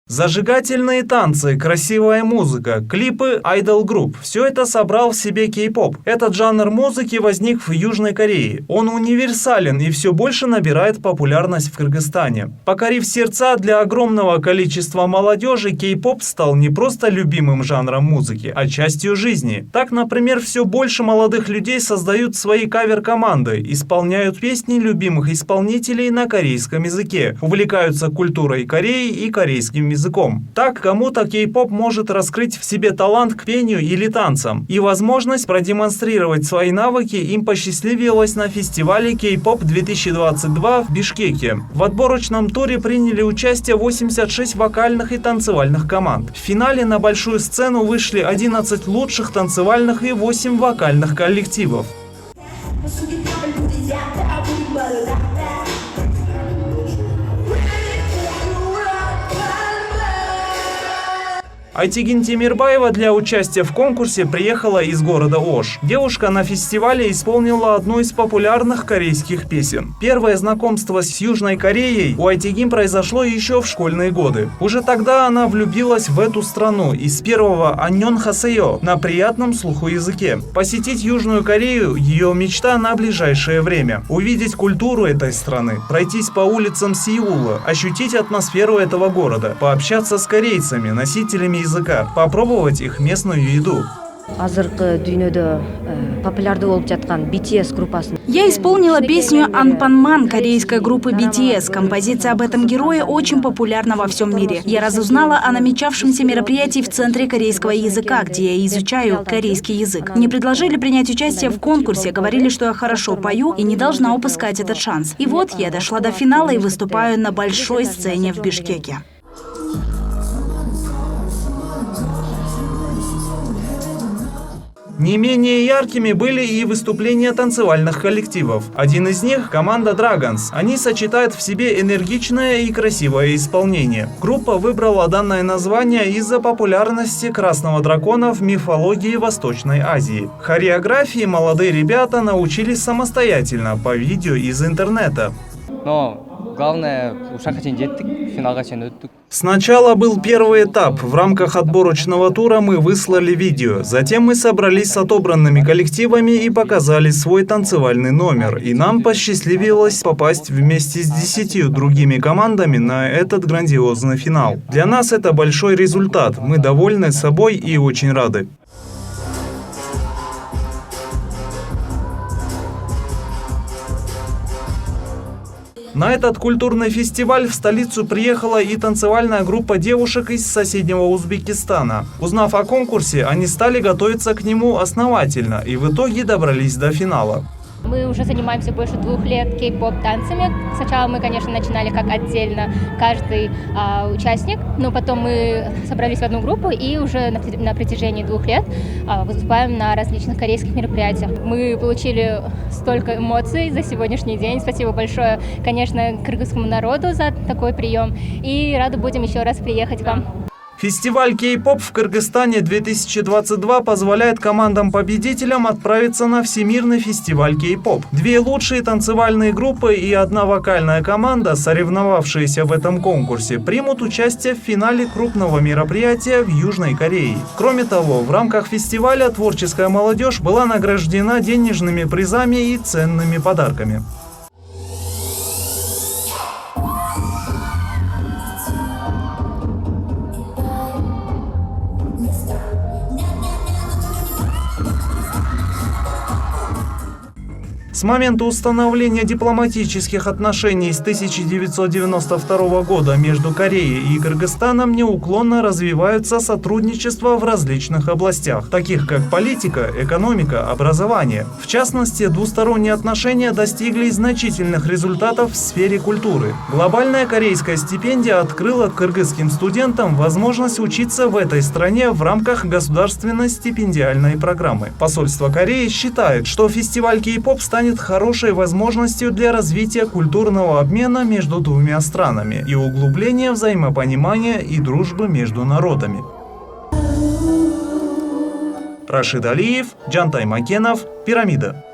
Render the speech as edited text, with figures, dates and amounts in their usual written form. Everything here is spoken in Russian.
Зажигательные танцы, красивая музыка, клипы Idol Group – все это собрал в себе кей-поп. Этот жанр музыки возник в Южной Корее. Он универсален и все больше набирает популярность в Кыргызстане. Покорив сердца для огромного количества молодежи, кей-поп стал не просто любимым жанром музыки, а частью жизни. Так, например, все больше молодых людей создают свои кавер-команды, исполняют песни любимых исполнителей на корейском языке, увлекаются культурой Кореи и корейским языком. Так, кому-то кей-поп может раскрыть в себе талант к пению или танцам, и возможность продемонстрировать свои навыки им посчастливилось на фестивале K-pop 2022 в Бишкеке. В отборочном туре приняли участие 86 вокальных и танцевальных команд. В финале на большую сцену вышли 11 лучших танцевальных и 8 вокальных коллективов. Айтигин Темирбаева для участия в конкурсе приехала из города Ош. Девушка на фестивале исполнила одну из популярных корейских песен. Первое знакомство с Южной Кореей у Айтигин произошло еще в школьные годы. Уже тогда она влюбилась в эту страну и с первого «Аннён хасеё» на приятном слуху языке. Посетить Южную Корею – ее мечта на ближайшее время. Увидеть культуру этой страны, пройтись по улицам Сеула, ощутить атмосферу этого города, пообщаться с корейцами, носителями языка, попробовать их местную еду. Я исполнила песню «Анпанман» корейской группы BTS. Композиция об этом герое очень популярна во всем мире. Я разузнала о намечавшемся мероприятии в Центре корейского языка, где я изучаю корейский язык. Мне предложили принять участие в конкурсе, говорили, что я хорошо пою и не должна упускать этот шанс. И вот я дошла до финала и выступаю на большой сцене в Бишкеке. Не менее яркими были и выступления танцевальных коллективов. Один из них – команда Dragons. Они сочетают в себе энергичное и красивое исполнение. Группа выбрала данное название из-за популярности красного дракона в мифологии Восточной Азии. Хореографии молодые ребята научились самостоятельно по видео из интернета. Сначала был первый этап. В рамках отборочного тура мы выслали видео. Затем мы собрались с отобранными коллективами и показали свой танцевальный номер. И нам посчастливилось попасть вместе с 10 другими командами на этот грандиозный финал. Для нас это большой результат. Мы довольны собой и очень рады. На этот культурный фестиваль в столицу приехала и танцевальная группа девушек из соседнего Узбекистана. Узнав о конкурсе, они стали готовиться к нему основательно и в итоге добрались до финала. Мы уже занимаемся больше 2 лет кей-поп танцами. Сначала мы, конечно, начинали как отдельно каждый участник, но потом мы собрались в одну группу и уже на протяжении 2 лет выступаем на различных корейских мероприятиях. Мы получили столько эмоций за сегодняшний день. Спасибо большое, конечно, кыргызскому народу за такой прием. И рады будем еще раз приехать к вам. Фестиваль K-pop в Кыргызстане 2022 позволяет командам-победителям отправиться на Всемирный фестиваль K-pop. 2 лучшие танцевальные группы и 1 вокальная команда, соревновавшиеся в этом конкурсе, примут участие в финале крупного мероприятия в Южной Корее. Кроме того, в рамках фестиваля творческая молодежь была награждена денежными призами и ценными подарками. С момента установления дипломатических отношений с 1992 года между Кореей и Кыргызстаном неуклонно развиваются сотрудничества в различных областях, таких как политика, экономика, образование. В частности, двусторонние отношения достигли значительных результатов в сфере культуры. Глобальная корейская стипендия открыла кыргызским студентам возможность учиться в этой стране в рамках государственной стипендиальной программы. Посольство Кореи считает, что фестиваль K-pop станет хорошей возможностью для развития культурного обмена между 2 странами и углубления взаимопонимания и дружбы между народами. Рашид Алиев, Джантай Макенов, Пирамида.